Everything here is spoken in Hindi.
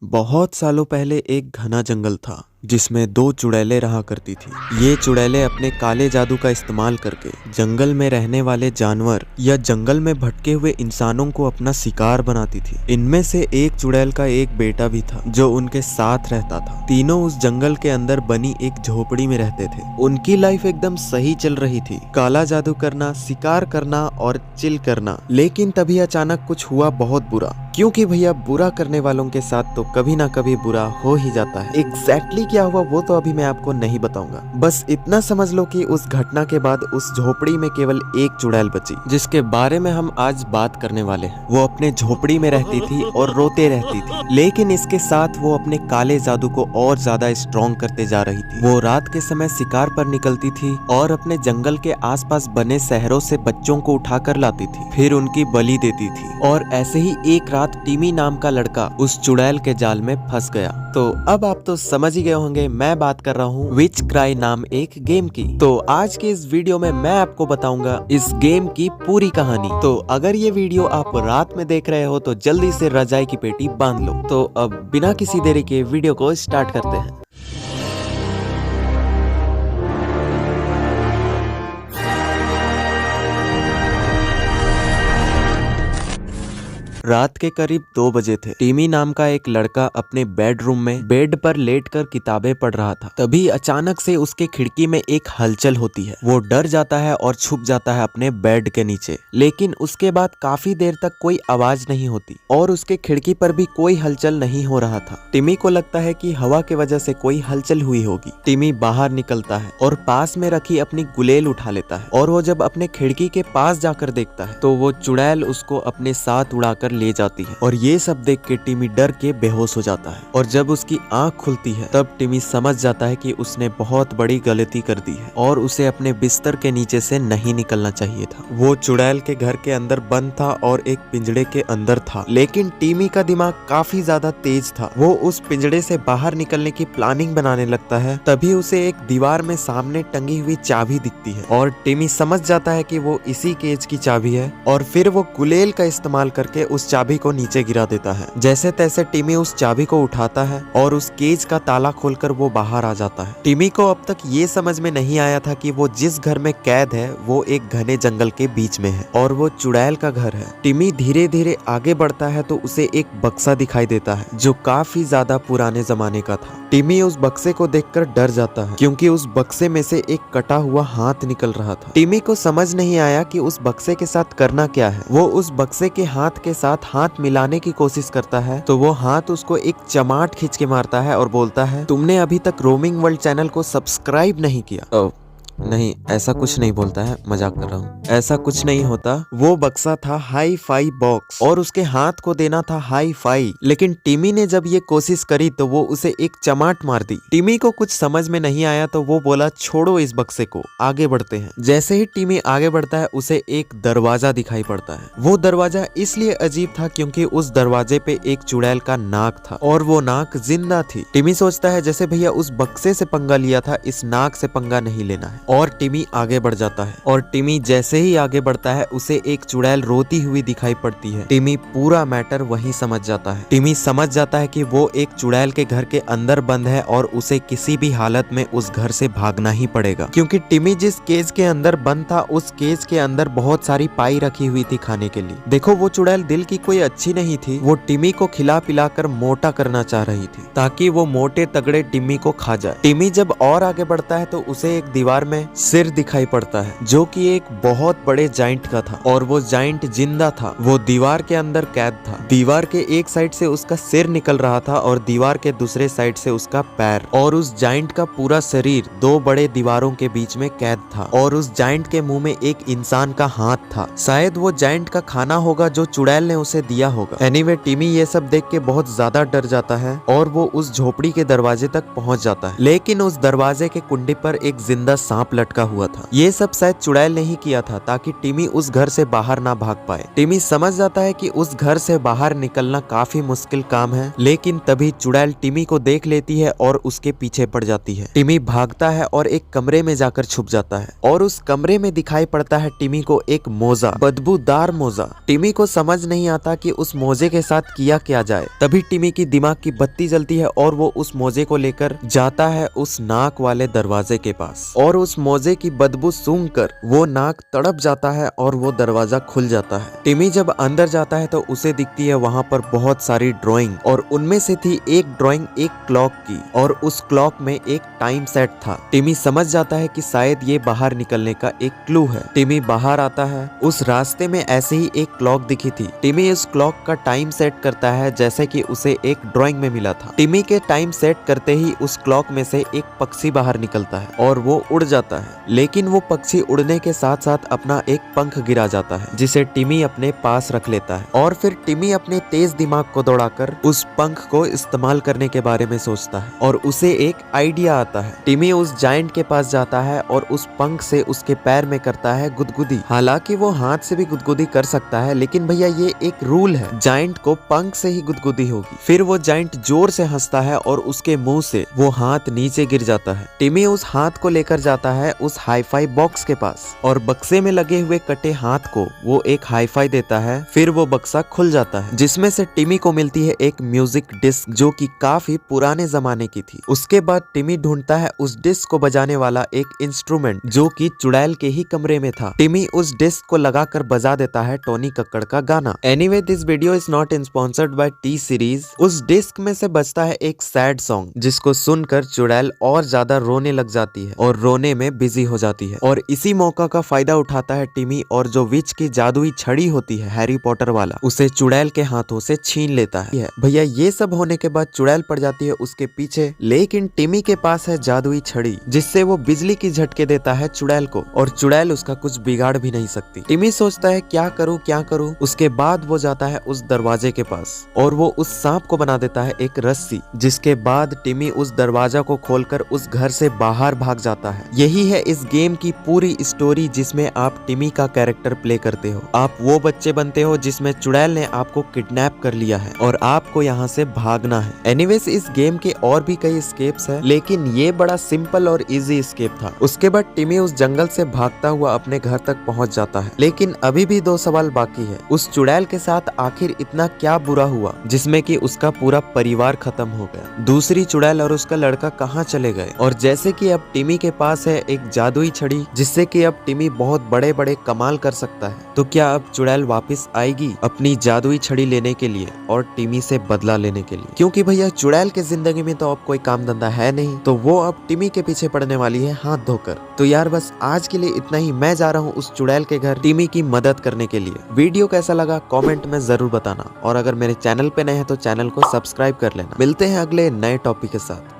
बहुत सालों पहले एक घना जंगल था जिसमें दो चुड़ैलें रहा करती थी। ये चुड़ैलें अपने काले जादू का इस्तेमाल करके जंगल में रहने वाले जानवर या जंगल में भटके हुए इंसानों को अपना शिकार बनाती थी। इनमें से एक चुड़ैल का एक बेटा भी था जो उनके साथ रहता था। तीनों उस जंगल के अंदर बनी एक झोपड़ी में रहते थे। उनकी लाइफ एकदम सही चल रही थी, काला जादू करना, शिकार करना और चिल करना। लेकिन तभी अचानक कुछ हुआ बहुत बुरा, क्योंकि भैया बुरा करने वालों के साथ तो कभी ना कभी बुरा हो ही जाता है। एग्जैक्टली क्या हुआ वो तो अभी मैं आपको नहीं बताऊंगा, बस इतना समझ लो कि उस घटना के बाद उस झोपड़ी में केवल एक चुड़ैल बची, जिसके बारे में हम आज बात करने वाले हैं। वो अपने झोपड़ी में रहती थी और रोते रहती थी, लेकिन इसके साथ वो अपने काले जादू को और ज्यादा स्ट्रॉन्ग करते जा रही थी। वो रात के समय शिकार पर निकलती थी और अपने जंगल के आसपास बने शहरों से बच्चों को उठाकर लाती थी, फिर उनकी बलि देती थी। और ऐसे ही एक रात टिमी नाम का लड़का उस चुड़ैल के जाल में फंस गया। तो अब आप तो समझ ही गए होंगे मैं बात कर रहा हूँ विच क्राई नाम एक गेम की। तो आज के इस वीडियो में मैं आपको बताऊंगा इस गेम की पूरी कहानी। तो अगर ये वीडियो आप रात में देख रहे हो तो जल्दी से रजाई की पेटी बांध लो। तो अब बिना किसी देरी के वीडियो को स्टार्ट करते हैं। रात के करीब 2 बजे थे। टिमी नाम का एक लड़का अपने बेडरूम में बेड पर लेटकर किताबें पढ़ रहा था। तभी अचानक से उसके खिड़की में एक हलचल होती है। वो डर जाता है और छुप जाता है अपने बेड के नीचे, लेकिन उसके बाद काफी देर तक कोई आवाज नहीं होती और उसके खिड़की पर भी कोई हलचल नहीं हो रहा था। टिमी को लगता है कि हवा की वजह से कोई हलचल हुई होगी। टिमी बाहर निकलता है और पास में रखी अपनी गुलेल उठा लेता है, और वो जब अपने खिड़की के पास जाकर देखता है तो वो चुड़ैल उसको अपने साथ उड़ाकर ले जाती है। और ये सब देख के टिमी डर के बेहोश हो जाता है। और जब उसकी आंख खुलती है तब टिमी समझ जाता है कि उसने बहुत बड़ी गलती कर दी है और उसे अपने बिस्तर के नीचे से नहीं निकलना चाहिए था। वो चुड़ैल के घर के अंदर बंद था और एक पिंजड़े के अंदर था, लेकिन टिमी का दिमाग काफी ज्यादा तेज था। वो उस पिंजड़े से बाहर निकलने की प्लानिंग बनाने लगता है। तभी उसे एक दीवार में सामने टंगी हुई चाबी दिखती है और टिमी समझ जाता है कि वो इसी केज की चाबी है। और फिर वो गुलेल का इस्तेमाल करके उस चाबी को नीचे गिरा देता है। जैसे तैसे टिमी उस चाबी को उठाता है और उस केज का ताला खोलकर वो बाहर आ जाता है। टिमी को अब तक ये समझ में नहीं आया था कि वो जिस घर में कैद है वो एक घने जंगल के बीच में है और वो चुड़ैल का घर है। टिमी धीरे धीरे आगे बढ़ता है तो उसे एक बक्सा दिखाई देता है जो काफी ज्यादा पुराने जमाने का था। टिमी उस बक्से को देखकर डर जाता है क्योंकि उस बक्से में से एक कटा हुआ हाथ निकल रहा था। टिमी को समझ नहीं आया कि उस बक्से के साथ करना क्या है। वो उस बक्से के हाथ के साथ हाथ मिलाने की कोशिश करता है तो वो हाथ उसको एक चमाट खींच के मारता है और बोलता है, तुमने अभी तक रोमिंग वर्ल्ड चैनल को सब्सक्राइब नहीं किया। नहीं, ऐसा कुछ नहीं बोलता है, मजाक कर रहा हूँ। ऐसा कुछ नहीं होता। वो बक्सा था हाई फाई बॉक्स और उसके हाथ को देना था हाई फाई। लेकिन टिमी ने जब ये कोशिश करी तो वो उसे एक चमाट मार दी। टिमी को कुछ समझ में नहीं आया तो वो बोला, छोड़ो इस बक्से को, आगे बढ़ते हैं। जैसे ही टिमी आगे बढ़ता है उसे एक दरवाजा दिखाई पड़ता है। वो दरवाजा इसलिए अजीब था क्योंकि उस दरवाजे पे एक चुड़ैल का नाक था और वो नाक जिंदा थी। टिमी सोचता है जैसे भैया उस बक्से से पंगा लिया था, इस नाक से पंगा नहीं लेना है, और टिमी आगे बढ़ जाता है। और टिमी जैसे ही आगे बढ़ता है उसे एक चुड़ैल रोती हुई दिखाई पड़ती है। टिमी पूरा मैटर वहीं समझ जाता है। टिमी समझ जाता है कि वो एक चुड़ैल के घर के अंदर बंद है और उसे किसी भी हालत में उस घर से भागना ही पड़ेगा, क्योंकि टिमी जिस केज के अंदर बंद था उस केज के अंदर बहुत सारी पाई रखी हुई थी खाने के लिए। देखो, वो चुड़ैल दिल की कोई अच्छी नहीं थी। वो टिमी को खिला पिला कर मोटा करना चाह रही थी ताकि वो मोटे तगड़े टिमी को खा जाए। टिमी जब और आगे बढ़ता है तो उसे एक दीवार में सिर दिखाई पड़ता है जो कि एक बहुत बड़े जाइंट का था और वो जाइंट जिंदा था। वो दीवार के अंदर कैद था। दीवार के एक साइड से उसका सिर निकल रहा था और दीवार के दूसरे साइड से उसका पैर, और उस जाइंट का पूरा शरीर 2 बड़े दीवारों के बीच में कैद था। और उस जाइंट के मुंह में एक इंसान का हाथ था। शायद वो जाइंट का खाना होगा जो चुड़ैल ने उसे दिया होगा। एनीवे, टिमी ये सब देख के बहुत ज्यादा डर जाता है और वो उस झोपड़ी के दरवाजे तक पहुंच जाता है। लेकिन उस दरवाजे के कुंडी पर एक जिंदा सांप सांप लटका हुआ था। ये सब शायद चुड़ैल ने ही किया था ताकि टिमी उस घर से बाहर ना भाग पाए। टिमी समझ जाता है कि उस घर से बाहर निकलना काफी मुश्किल काम है, लेकिन तभी चुड़ैल टिमी को देख लेती है और उसके पीछे पड़ जाती है। टिमी भागता है और एक कमरे में जाकर छुप जाता है और उस कमरे में दिखाई पड़ता है टिमी को एक मोजा, बदबूदार मोजा। टिमी को समझ नहीं आता कि उस मोजे के साथ किया क्या जाए। तभी टिमी की दिमाग की बत्ती जलती है और वो उस मोजे को लेकर जाता है उस नाक वाले दरवाजे के पास और उस मोजे की बदबू सूंघकर वो नाक तड़प जाता है और वो दरवाजा खुल जाता है। टिमी जब अंदर जाता है तो उसे दिखती है वहाँ पर बहुत सारी ड्राइंग और उनमें से थी एक ड्राइंग एक क्लॉक की और उस क्लॉक में एक टाइम सेट था। टिमी समझ जाता है कि शायद ये बाहर निकलने का एक क्लू है। टिमी बाहर आता है। उस रास्ते में ऐसे ही एक क्लॉक दिखी थी। टिमी इस क्लॉक का टाइम सेट करता है जैसे कि उसे एक ड्राइंग में मिला था। टिमी के टाइम सेट करते ही उस क्लॉक में से एक पक्षी बाहर निकलता है और वो उड़ जाता है, लेकिन वो पक्षी उड़ने के साथ साथ अपना एक पंख गिरा जाता है जिसे टिमी अपने पास रख लेता है और फिर टिमी अपने तेज दिमाग को दौड़ाकर उस पंख को इस्तेमाल करने के बारे में सोचता है और उसे एक आइडिया आता है। टिमी उस जायंट के पास जाता है और उस पंख से उसके पैर में करता है गुदगुदी। हालांकि वो हाथ से भी गुदगुदी कर सकता है, लेकिन भैया ये एक रूल है, जायंट को पंख से ही गुदगुदी होगी। फिर वो जायंट जोर से हंसता है और उसके मुंह से वो हाथ नीचे गिर जाता है। टिमी उस हाथ को लेकर जाता है उस हाईफाई बॉक्स के पास और बक्से में लगे हुए कटे हाथ को वो एक हाईफाई देता है। फिर वो बक्सा खुल जाता है जिसमें से टिमी को मिलती है एक म्यूजिक डिस्क जो कि काफी पुराने जमाने की थी। उसके बाद टिमी ढूंढता है उस डिस्क को बजाने वाला एक इंस्ट्रूमेंट जो कि चुड़ैल के ही कमरे में था। टिमी उस डिस्क को लगाकर बजा देता है टोनी कक्कड़ का गाना। Anyway this video is not sponsored by T series. उस डिस्क में से बजता है एक सैड सॉन्ग जिसको सुनकर चुड़ैल और ज्यादा रोने लग जाती है और रोने में बिजी हो जाती है और इसी मौका का फायदा उठाता है टिमी और जो विच की जादुई छड़ी होती है हैरी पॉटर वाला उसे चुड़ैल के हाथों से छीन लेता है। भैया ये सब होने के बाद चुड़ैल पड़ जाती है उसके पीछे, लेकिन टिमी के पास है जादुई छड़ी जिससे वो बिजली की झटके देता है चुड़ैल को और चुड़ैल उसका कुछ बिगाड़ भी नहीं सकती। टिमी सोचता है क्या करूँ। उसके बाद वो जाता है उस दरवाजे के पास और वो उस सांप को बना देता है एक रस्सी, जिसके बाद टिमी उस दरवाजा को खोलकर उस घर से बाहर भाग जाता है। यही है इस गेम की पूरी स्टोरी जिसमें आप टिमी का कैरेक्टर प्ले करते हो। आप वो बच्चे बनते हो जिसमें चुड़ैल ने आपको किडनैप कर लिया है और आपको यहाँ से भागना है। एनीवेज इस गेम के और भी कई स्केप्स हैं, लेकिन ये बड़ा सिंपल और इजी स्केप था। उसके बाद टिमी उस जंगल से भागता हुआ अपने घर तक पहुँच जाता है, लेकिन अभी भी 2 सवाल बाकी है। उस चुड़ैल के साथ आखिर इतना क्या बुरा हुआ जिसमें कि उसका पूरा परिवार खत्म हो गया। दूसरी चुड़ैल और उसका लड़का कहाँ चले गए? और जैसे कि अब टिमी के पास है एक जादुई छड़ी जिससे कि अब टिमी बहुत बड़े बड़े कमाल कर सकता है, तो क्या अब चुड़ैल वापस आएगी अपनी जादुई छड़ी लेने के लिए और टिमी से बदला लेने के लिए? क्योंकि भैया चुड़ैल के जिंदगी में तो अब कोई काम धंधा है नहीं, तो वो अब टिमी के पीछे पड़ने वाली है हाथ धोकर। तो यार बस आज के लिए इतना ही। मैं जा रहा हूँ उस चुड़ैल के घर टिमी की मदद करने के लिए। वीडियो कैसा लगा कमेंट में जरूर बताना और अगर मेरे चैनल पे नए हैं तो चैनल को सब्सक्राइब कर लेना। मिलते हैं अगले नए टॉपिक के साथ।